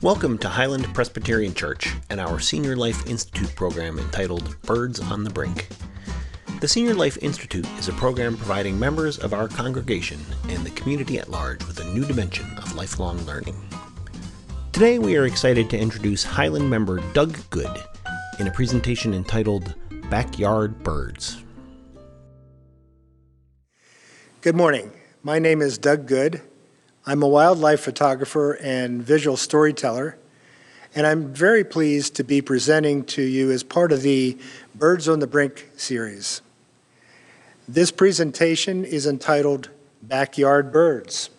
Welcome to Highland Presbyterian Church and our Senior Life Institute program entitled Birds on the Brink. The Senior Life Institute is a program providing members of our congregation and the community at large with a new dimension of lifelong learning. Today we are excited to introduce Highland member Doug Good in a presentation entitled Backyard Birds. Good morning. My name is Doug Good. I'm a wildlife photographer and visual storyteller, and I'm very pleased to be presenting to you as part of the Birds on the Brink series. This presentation is entitled Backyard Birds.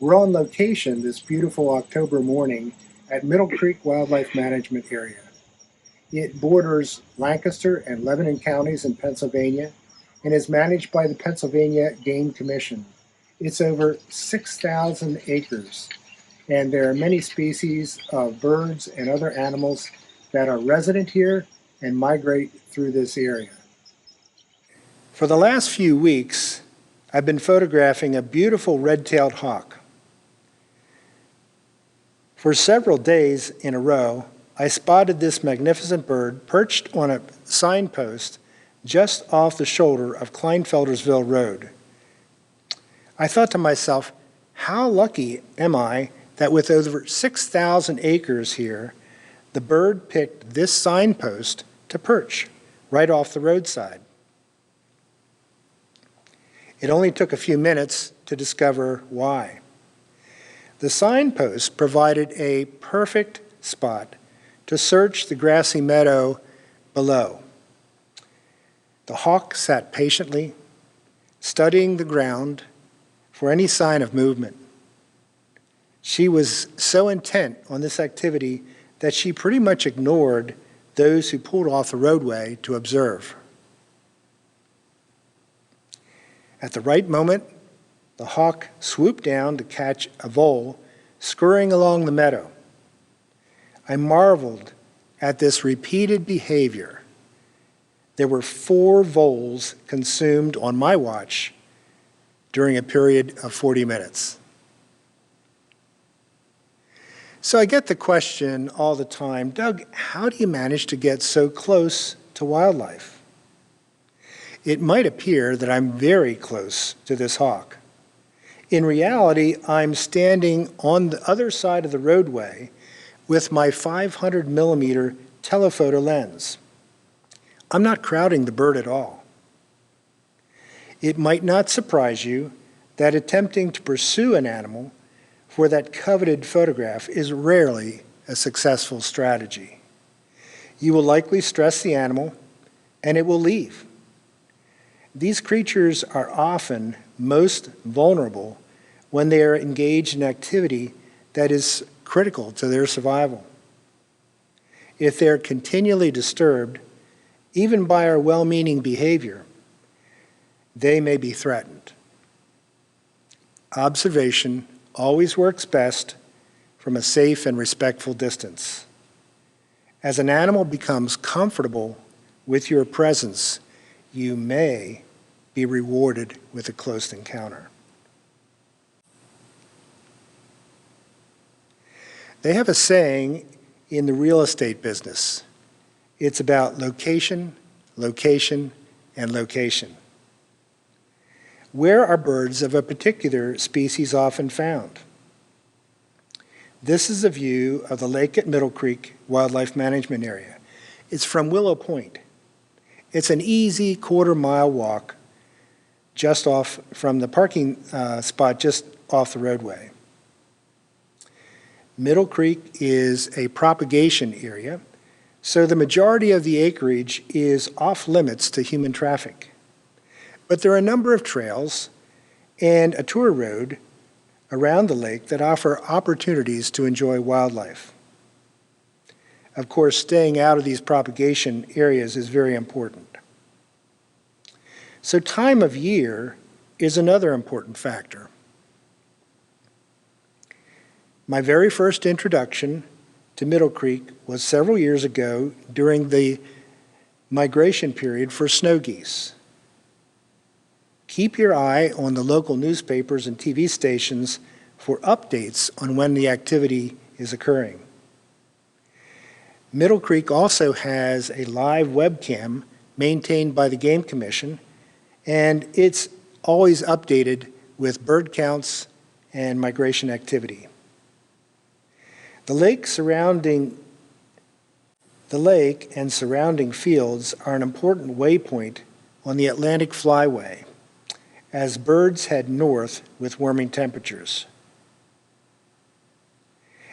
We're on location this beautiful October morning at Middle Creek Wildlife Management Area. It borders Lancaster and Lebanon counties in Pennsylvania and is managed by the Pennsylvania Game Commission. It's over 6,000 acres, and there are many species of birds and other animals that are resident here and migrate through this area. For the last few weeks, I've been photographing a beautiful red-tailed hawk. For several days in a row, I spotted this magnificent bird perched on a signpost just off the shoulder of Kleinfeldersville Road. I thought to myself, how lucky am I that with over 6,000 acres here, the bird picked this signpost to perch right off the roadside. It only took a few minutes to discover why. The signpost provided a perfect spot to search the grassy meadow below. The hawk sat patiently, studying the ground for any sign of movement. She was so intent on this activity that she pretty much ignored those who pulled off the roadway to observe. At the right moment, the hawk swooped down to catch a vole scurrying along the meadow. I marveled at this repeated behavior. There were 4 voles consumed on my watch during a period of 40 minutes. So I get the question all the time, Doug, how do you manage to get so close to wildlife? It might appear that I'm very close to this hawk. In reality, I'm standing on the other side of the roadway with my 500 millimeter telephoto lens. I'm not crowding the bird at all. It might not surprise you that attempting to pursue an animal for that coveted photograph is rarely a successful strategy. You will likely stress the animal, and it will leave. These creatures are often most vulnerable when they are engaged in activity that is critical to their survival. If they're continually disturbed, even by our well-meaning behavior, they may be threatened. Observation always works best from a safe and respectful distance. As an animal becomes comfortable with your presence, you may be rewarded with a close encounter. They have a saying in the real estate business. It's about location, location, and location. Where are birds of a particular species often found? This is a view of the lake at Middle Creek Wildlife Management Area. It's from Willow Point. It's an easy quarter-mile walk just off from the parking spot just off the roadway. Middle Creek is a propagation area, so the majority of the acreage is off limits to human traffic. But there are a number of trails and a tour road around the lake that offer opportunities to enjoy wildlife. Of course, staying out of these propagation areas is very important. So time of year is another important factor. My very first introduction to Middle Creek was several years ago during the migration period for snow geese. Keep your eye on the local newspapers and TV stations for updates on when the activity is occurring. Middle Creek also has a live webcam maintained by the Game Commission, and it's always updated with bird counts and migration activity. The lake and surrounding fields are an important waypoint on the Atlantic Flyway as birds head north with warming temperatures.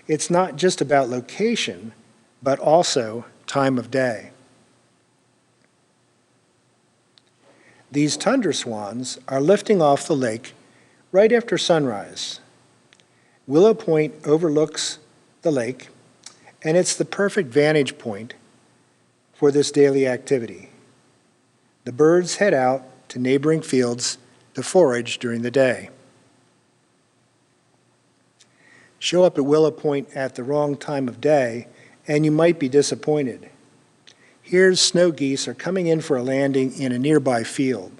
It's not just about location, but also time of day. These tundra swans are lifting off the lake right after sunrise. Willow Point overlooks the lake, and it's the perfect vantage point for this daily activity. The birds head out to neighboring fields to forage during the day. Show up at Willow Point at the wrong time of day, and you might be disappointed. Here's snow geese are coming in for a landing in a nearby field.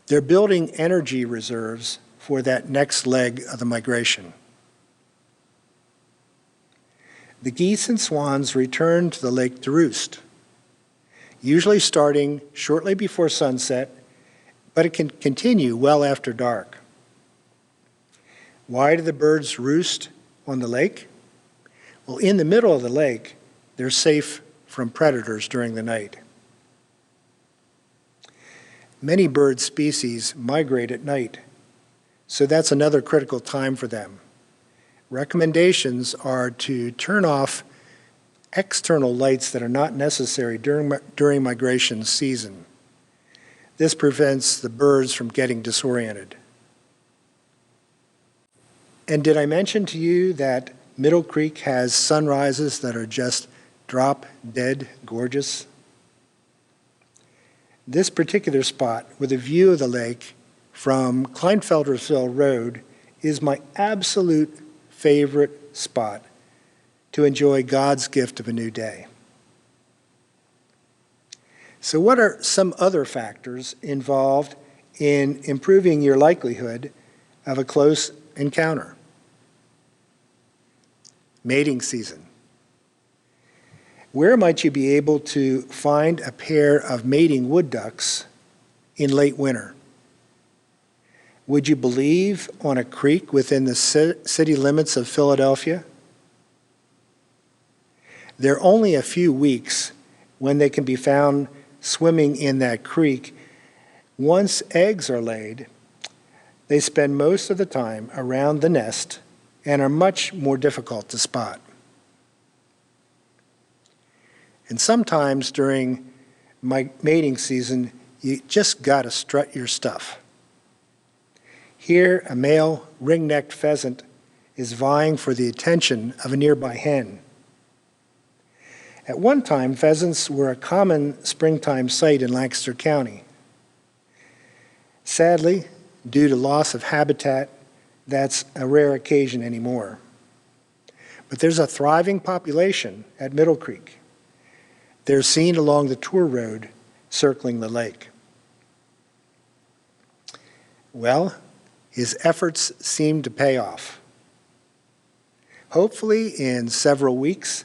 They're building energy reserves for that next leg of the migration. The geese and swans return to the lake to roost, usually starting shortly before sunset, but it can continue well after dark. Why do the birds roost on the lake? Well, in the middle of the lake, they're safe from predators during the night. Many bird species migrate at night, so that's another critical time for them. Recommendations are to turn off external lights that are not necessary during migration season. This prevents the birds from getting disoriented. And did I mention to you that Middle Creek has sunrises that are just drop-dead gorgeous? This particular spot with a view of the lake from Kleinfeldersville Road is my absolute favorite spot to enjoy God's gift of a new day. So what are some other factors involved in improving your likelihood of a close encounter? Mating season. Where might you be able to find a pair of mating wood ducks in late winter? Would you believe on a creek within the city limits of Philadelphia? There are only a few weeks when they can be found swimming in that creek. Once eggs are laid, they spend most of the time around the nest and are much more difficult to spot. And sometimes during mating season, you just got to strut your stuff. Here, a male ring-necked pheasant is vying for the attention of a nearby hen. At one time, pheasants were a common springtime sight in Lancaster County. Sadly, due to loss of habitat, that's a rare occasion anymore. But there's a thriving population at Middle Creek. They're seen along the tour road circling the lake. Well, his efforts seem to pay off. Hopefully, in several weeks,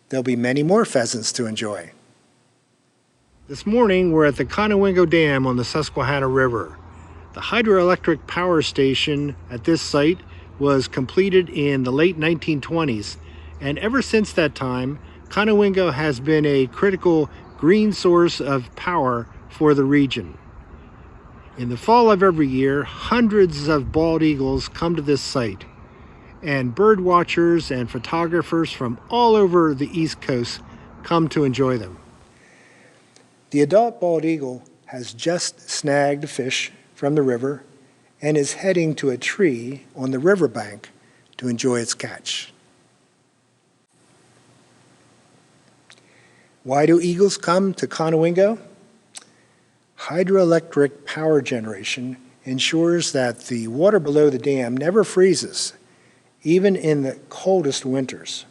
there'll be many more pheasants to enjoy. This morning, we're at the Conowingo Dam on the Susquehanna River. The hydroelectric power station at this site was completed in the late 1920s, and ever since that time, Conowingo has been a critical green source of power for the region. In the fall of every year, hundreds of bald eagles come to this site, and bird watchers and photographers from all over the East Coast come to enjoy them. The adult bald eagle has just snagged a fish from the river and is heading to a tree on the riverbank to enjoy its catch. Why do eagles come to Conowingo? Hydroelectric power generation ensures that the water below the dam never freezes, even in the coldest winters.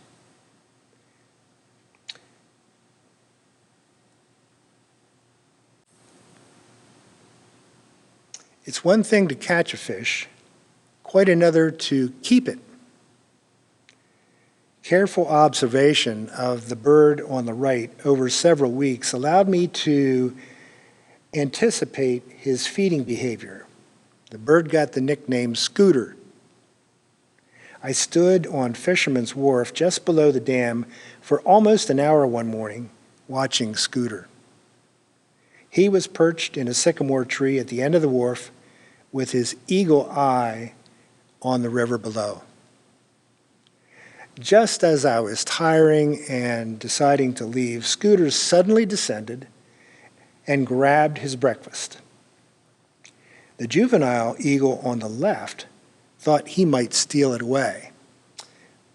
It's one thing to catch a fish, quite another to keep it Careful observation of the bird on the right over several weeks allowed me to anticipate his feeding behavior. The bird got the nickname Scooter. I stood on Fisherman's Wharf just below the dam for almost an hour one morning watching Scooter. He was perched in a sycamore tree at the end of the wharf with his eagle eye on the river below. Just as I was tiring and deciding to leave, Scooter suddenly descended and grabbed his breakfast. The juvenile eagle on the left thought he might steal it away,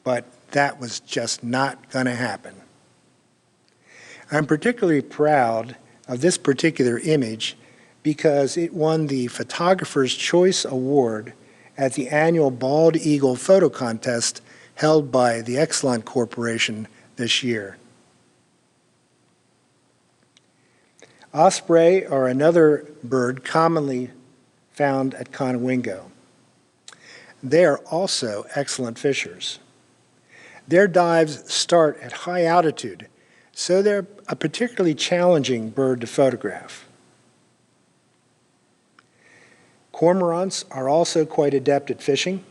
but that was just not going to happen. I'm particularly proud of this particular image because it won the Photographer's Choice Award at the annual Bald Eagle Photo Contest held by the Excellent Corporation this year. Osprey are another bird commonly found at Conowingo. They are also excellent fishers. Their dives start at high altitude, so they're a particularly challenging bird to photograph. Cormorants are also quite adept at fishing.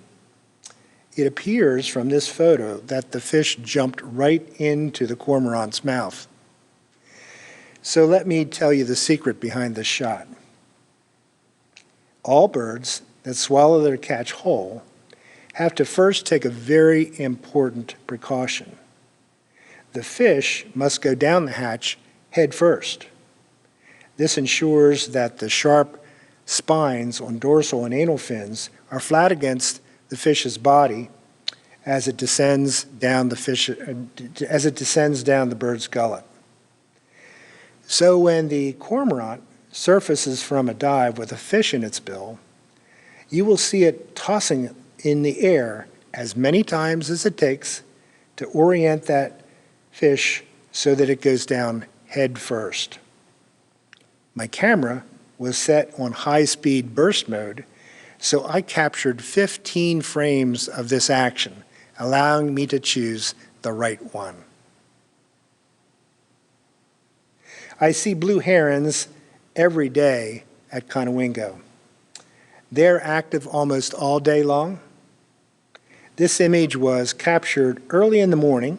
It appears from this photo that the fish jumped right into the cormorant's mouth. So let me tell you the secret behind this shot. All birds that swallow their catch whole have to first take a very important precaution. The fish must go down the hatch head first. This ensures that the sharp spines on dorsal and anal fins are flat against the fish's body as it descends down the bird's gullet. So when the cormorant surfaces from a dive with a fish in its bill, you will see it tossing in the air as many times as it takes to orient that fish so that it goes down head first. My camera was set on high-speed burst mode, so I captured 15 frames of this action, allowing me to choose the right one. I see blue herons every day at Conowingo. They're active almost all day long. This image was captured early in the morning.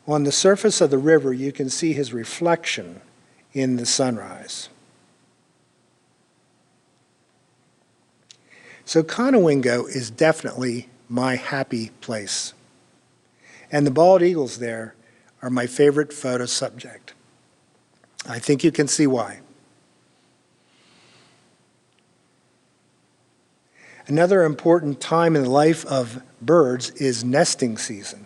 On the surface of the river, you can see his reflection in the sunrise. So Conowingo is definitely my happy place. And the bald eagles there are my favorite photo subject. I think you can see why. Another important time in the life of birds is nesting season.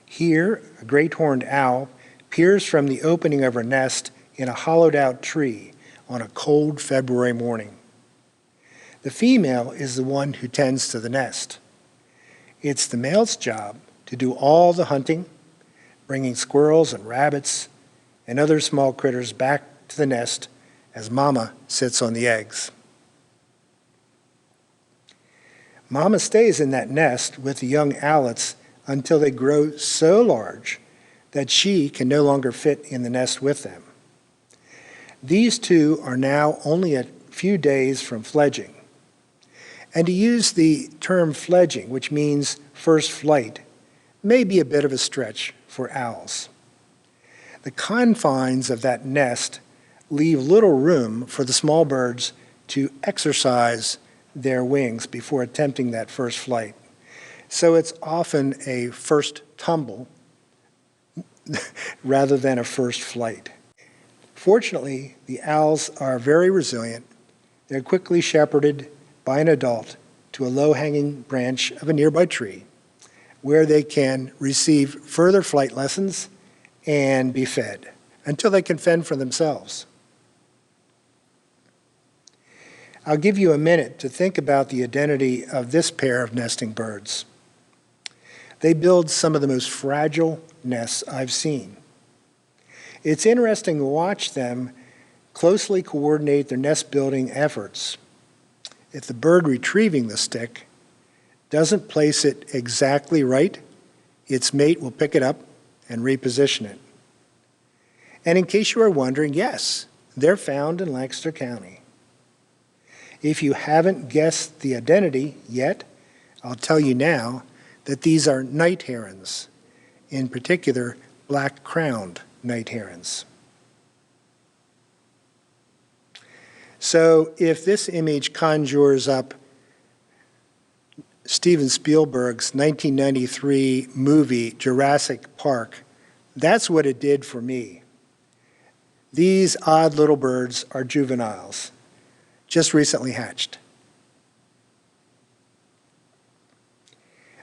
Here, a great horned owl peers from the opening of her nest in a hollowed-out tree on a cold February morning. The female is the one who tends to the nest. It's the male's job to do all the hunting, bringing squirrels and rabbits and other small critters back to the nest as mama sits on the eggs. Mama stays in that nest with the young owlets until they grow so large that she can no longer fit in the nest with them. These two are now only a few days from fledging. And to use the term fledging, which means first flight, may be a bit of a stretch for owls. The confines of that nest leave little room for the small birds to exercise their wings before attempting that first flight. So it's often a first tumble rather than a first flight. Fortunately, the owls are very resilient. They're quickly shepherded by an adult to a low-hanging branch of a nearby tree where they can receive further flight lessons and be fed until they can fend for themselves. I'll give you a minute to think about the identity of this pair of nesting birds. They build some of the most fragile nests I've seen. It's interesting to watch them closely coordinate their nest building efforts. If the bird retrieving the stick doesn't place it exactly right, its mate will pick it up and reposition it. And in case you are wondering, yes, they're found in Lancaster County. If you haven't guessed the identity yet, I'll tell you now that these are night herons, in particular black-crowned night herons. So if this image conjures up Steven Spielberg's 1993 movie Jurassic Park, that's what it did for me. These odd little birds are juveniles, just recently hatched.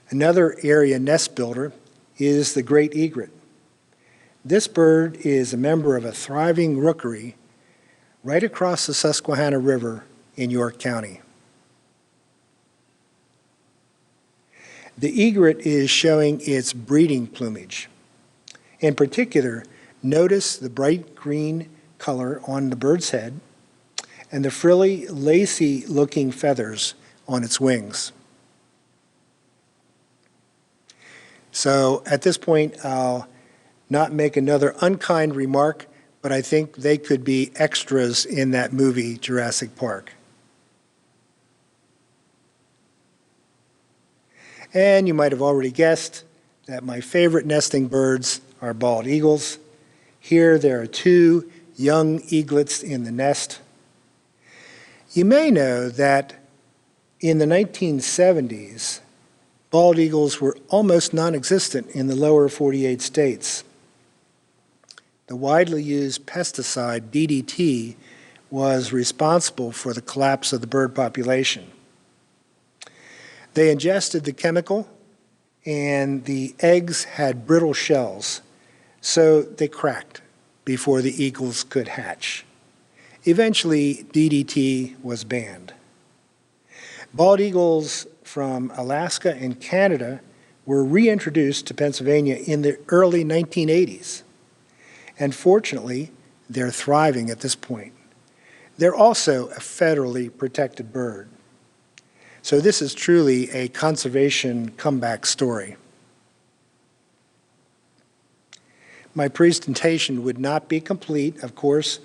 Another area nest builder is the great egret. This bird is a member of a thriving rookery right across the Susquehanna River in York County. The egret is showing its breeding plumage. In particular, notice the bright green color on the bird's head and the frilly, lacy-looking feathers on its wings. So at this point, I'll not make another unkind remark, but I think they could be extras in that movie, Jurassic Park. And you might have already guessed that my favorite nesting birds are bald eagles. Here there are 2 young eaglets in the nest. You may know that in the 1970s, bald eagles were almost non-existent in the lower 48 states. The widely used pesticide DDT was responsible for the collapse of the bird population. They ingested the chemical, and the eggs had brittle shells, so they cracked before the eagles could hatch. Eventually, DDT was banned. Bald eagles from Alaska and Canada were reintroduced to Pennsylvania in the early 1980s. And fortunately, they're thriving at this point. They're also a federally protected bird. So this is truly a conservation comeback story. My presentation would not be complete, of course,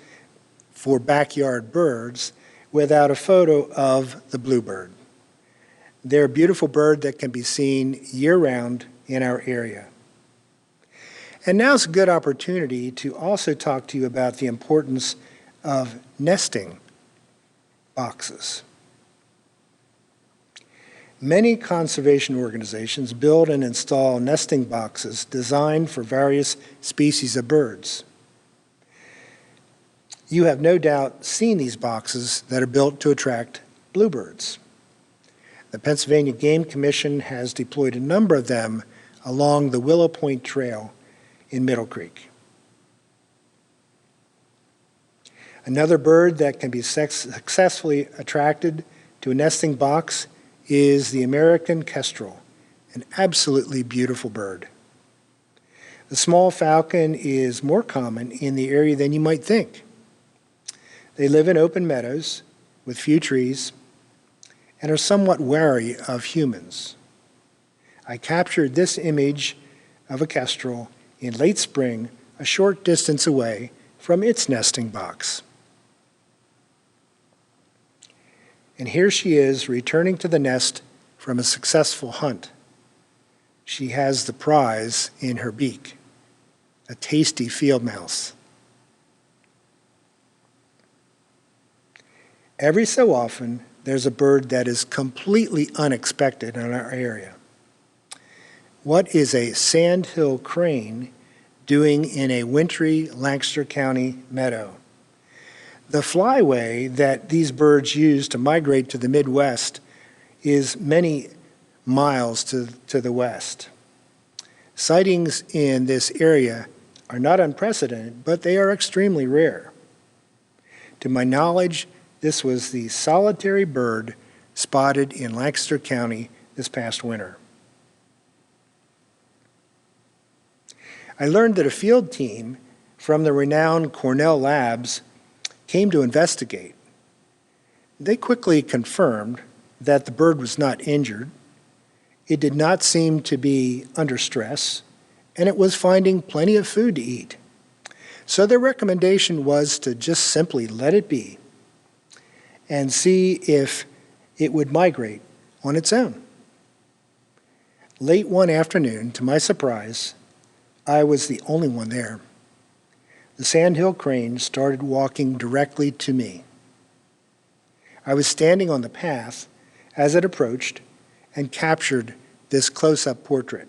for backyard birds without a photo of the bluebird. They're a beautiful bird that can be seen year-round in our area. And now's a good opportunity to also talk to you about the importance of nesting boxes. Many conservation organizations build and install nesting boxes designed for various species of birds. You have no doubt seen these boxes that are built to attract bluebirds. The Pennsylvania Game Commission has deployed a number of them along the Willow Point Trail in Middle Creek. Another bird that can be successfully attracted to a nesting box is the American Kestrel, an absolutely beautiful bird. The small falcon is more common in the area than you might think. They live in open meadows with few trees and are somewhat wary of humans. I captured this image of a kestrel in late spring, a short distance away from its nesting box. And here she is returning to the nest from a successful hunt. She has the prize in her beak, a tasty field mouse. Every so often, there's a bird that is completely unexpected in our area. What is a Sandhill Crane doing in a wintry Lancaster County meadow? The flyway that these birds use to migrate to the Midwest is many miles to the west. Sightings in this area are not unprecedented, but they are extremely rare. To my knowledge, this was the solitary bird spotted in Lancaster County this past winter. I learned that a field team from the renowned Cornell labs came to investigate. They quickly confirmed that the bird was not injured It did not seem to be under stress, and it was finding plenty of food to eat. So their recommendation was to just simply let it be and see if it would migrate on its own. Late one afternoon, to my surprise, I was the only one there. The Sandhill Crane started walking directly to me. I was standing on the path as it approached and captured this close-up portrait.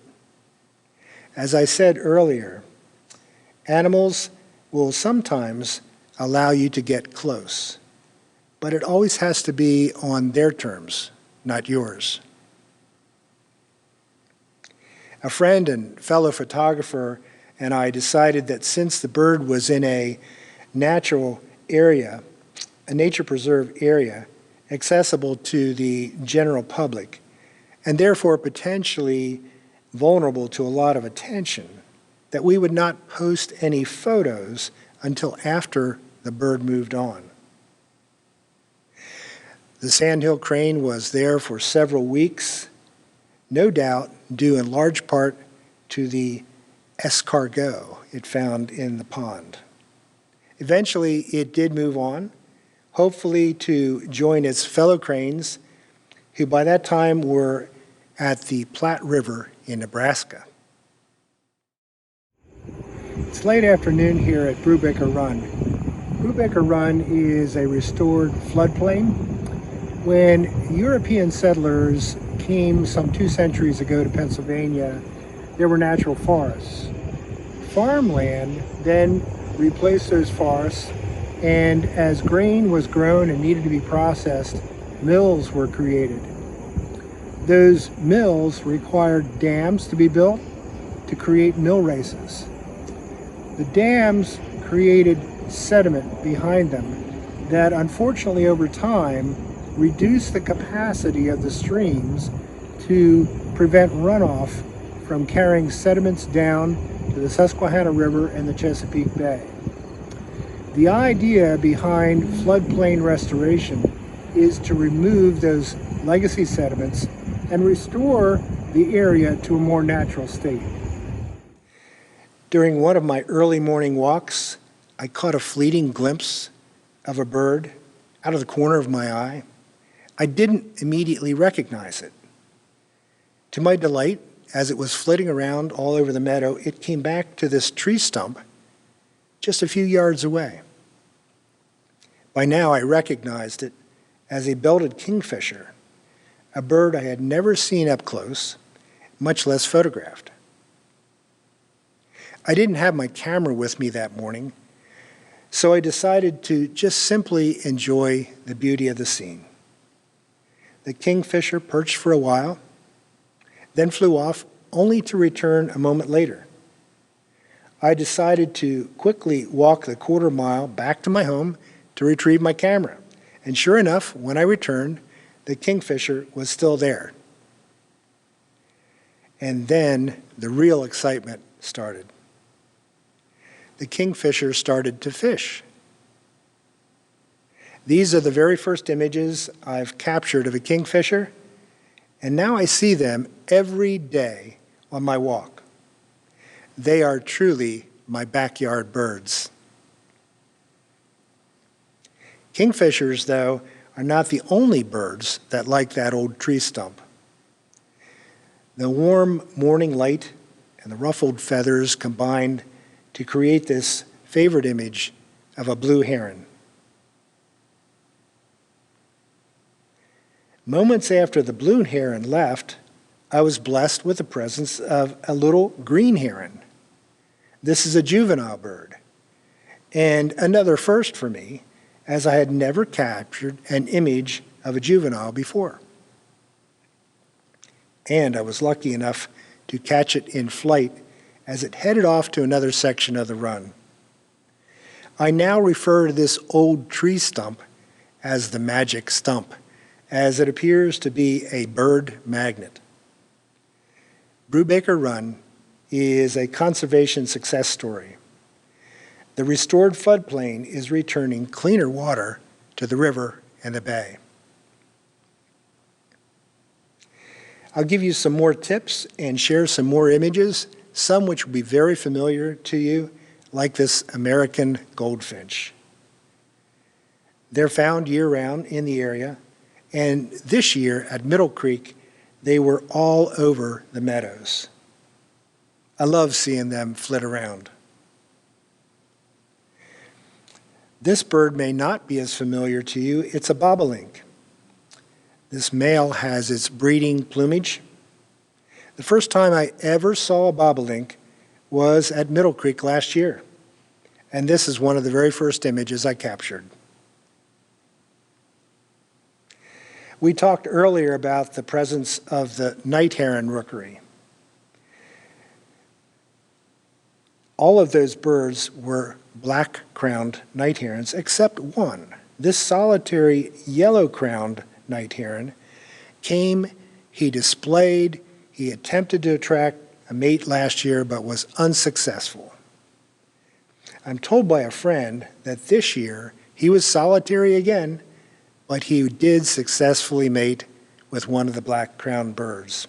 As I said earlier, animals will sometimes allow you to get close, but it always has to be on their terms, not yours. A friend and fellow photographer and I decided that since the bird was in a natural area, a nature preserve area, accessible to the general public, and therefore potentially vulnerable to a lot of attention, that we would not post any photos until after the bird moved on. The Sandhill Crane was there for several weeks, no doubt due in large part to the escargot it found in the pond. Eventually, it did move on, hopefully to join its fellow cranes, who by that time were at the Platte River in Nebraska. It's late afternoon here at Brubaker Run. Brubaker Run is a restored floodplain. When European settlers came some 2 centuries ago to Pennsylvania, there were natural forests. Farmland then replaced those forests, and as grain was grown and needed to be processed, mills were created. Those mills required dams to be built to create mill races. The dams created sediment behind them that unfortunately over time reduced the capacity of the streams to prevent runoff from carrying sediments down to the Susquehanna River and the Chesapeake Bay. The idea behind floodplain restoration is to remove those legacy sediments and restore the area to a more natural state. During one of my early morning walks, I caught a fleeting glimpse of a bird out of the corner of my eye. I didn't immediately recognize it. To my delight, as it was flitting around all over the meadow, it came back to this tree stump just a few yards away. By now, I recognized it as a belted kingfisher, a bird I had never seen up close, much less photographed. I didn't have my camera with me that morning, so I decided to just simply enjoy the beauty of the scene. The kingfisher perched for a while, then flew off, only to return a moment later. I decided to quickly walk the quarter mile back to my home to retrieve my camera. And sure enough, when I returned, the kingfisher was still there. And then the real excitement started. The kingfisher started to fish. These are the very first images I've captured of a kingfisher, and now I see them every day on my walk. They are truly my backyard birds. Kingfishers, though, are not the only birds that like that old tree stump. The warm morning light and the ruffled feathers combined to create this favorite image of a blue heron. Moments after the blue heron left, I was blessed with the presence of a little green heron. This is a juvenile bird, and another first for me, as I had never captured an image of a juvenile before. And I was lucky enough to catch it in flight as it headed off to another section of the run. I now refer to this old tree stump as the magic stump, as it appears to be a bird magnet. Brubaker Run is a conservation success story. The restored floodplain is returning cleaner water to the river and the bay. I'll give you some more tips and share some more images, some which will be very familiar to you, like this American goldfinch. They're found year-round in the area, and this year at Middle Creek, they were all over the meadows. I love seeing them flit around. This bird may not be as familiar to you. It's a bobolink. This male has its breeding plumage. The first time I ever saw a bobolink was at Middle Creek last year, and this is one of the very first images I captured. We talked earlier about the presence of the night heron rookery. All of those birds were black-crowned night herons, except one. This solitary yellow-crowned night heron came, he displayed, he attempted to attract a mate last year, but was unsuccessful. I'm told by a friend that this year he was solitary again, but he did successfully mate with one of the black-crowned birds.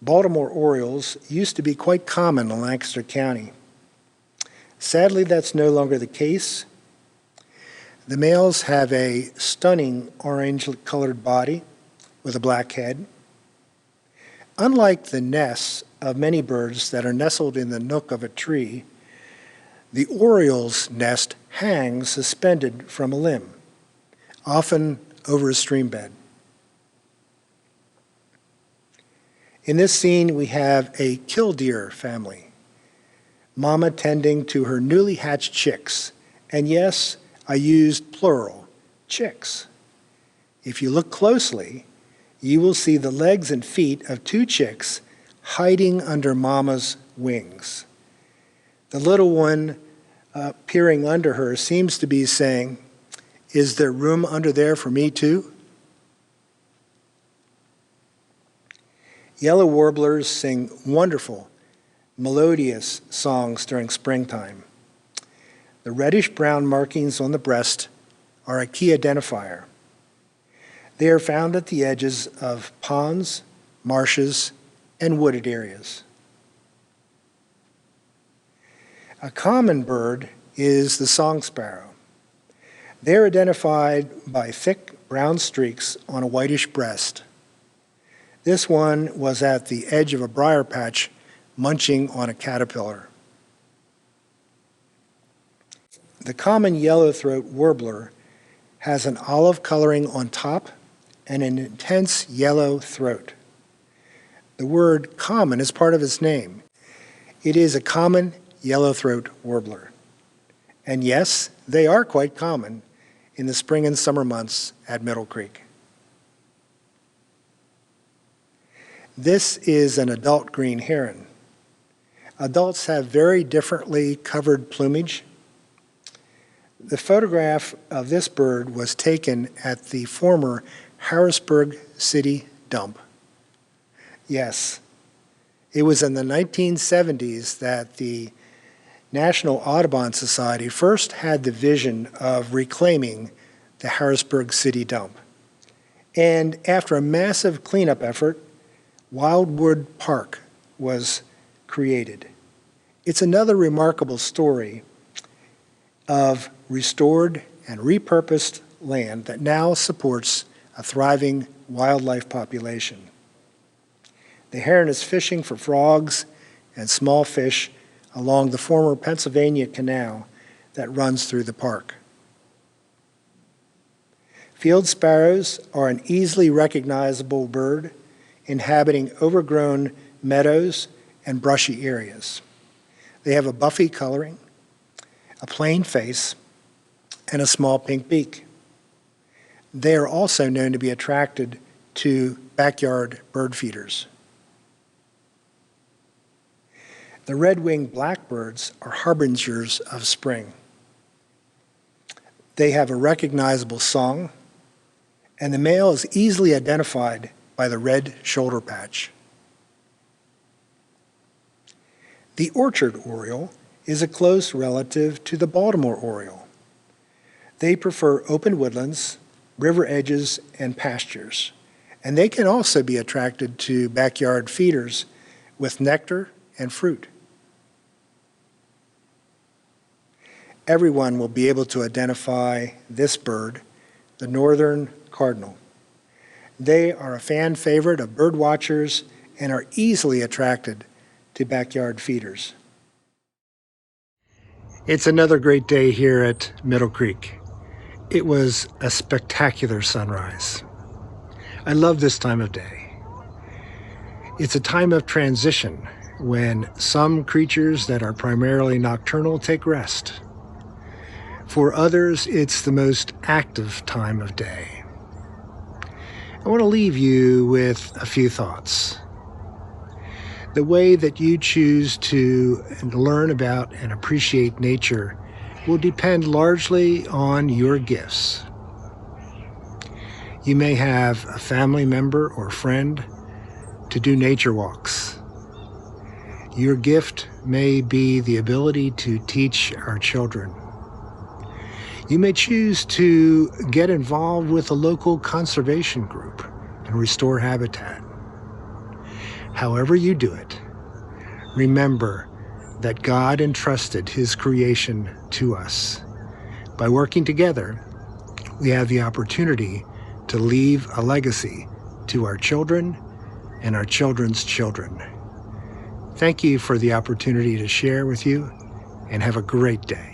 Baltimore Orioles used to be quite common in Lancaster County. Sadly, that's no longer the case. The males have a stunning orange-colored body with a black head. Unlike the nests of many birds that are nestled in the nook of a tree, the oriole's nest hangs suspended from a limb, often over a stream bed. In this scene, we have a killdeer family, mama tending to her newly hatched chicks. And yes, I used plural, chicks. If you look closely, you will see the legs and feet of two chicks hiding under mama's wings. The little one peering under her seems to be saying, "Is there room under there for me too?" Yellow warblers sing wonderful, melodious songs during springtime. The reddish-brown markings on the breast are a key identifier. They are found at the edges of ponds, marshes, and wooded areas. A common bird is the song sparrow. They are identified by thick brown streaks on a whitish breast. This one was at the edge of a briar patch munching on a caterpillar. The common yellowthroat warbler has an olive coloring on top and an intense yellow throat. The word common is part of its name. It is a common yellowthroat warbler. And yes, they are quite common in the spring and summer months at Middle Creek. This is an adult green heron. Adults have very differently covered plumage. The photograph of this bird was taken at the former Harrisburg City dump. Yes, it was in the 1970s that the National Audubon Society first had the vision of reclaiming the Harrisburg City dump. And after a massive cleanup effort, Wildwood Park was created. It's another remarkable story of restored and repurposed land that now supports a thriving wildlife population. The heron is fishing for frogs and small fish along the former Pennsylvania Canal that runs through the park. Field sparrows are an easily recognizable bird inhabiting overgrown meadows and brushy areas. They have a buffy coloring, a plain face, and a small pink beak. They are also known to be attracted to backyard bird feeders. The red-winged blackbirds are harbingers of spring. They have a recognizable song, and the male is easily identified by the red shoulder patch. The orchard oriole is a close relative to the Baltimore Oriole. They prefer open woodlands river edges, and pastures. And they can also be attracted to backyard feeders with nectar and fruit. Everyone will be able to identify this bird, the northern cardinal. They are a fan favorite of bird watchers and are easily attracted to backyard feeders. It's another great day here at Middle Creek. It was a spectacular sunrise. I love this time of day. It's a time of transition when some creatures that are primarily nocturnal take rest. For others, it's the most active time of day. I want to leave you with a few thoughts. The way that you choose to learn about and appreciate nature will depend largely on your gifts. You may have a family member or friend to do nature walks. Your gift may be the ability to teach our children. You may choose to get involved with a local conservation group and restore habitat. However you do it, remember that God entrusted His creation to us. By working together, we have the opportunity to leave a legacy to our children and our children's children. Thank you for the opportunity to share with you, and have a great day.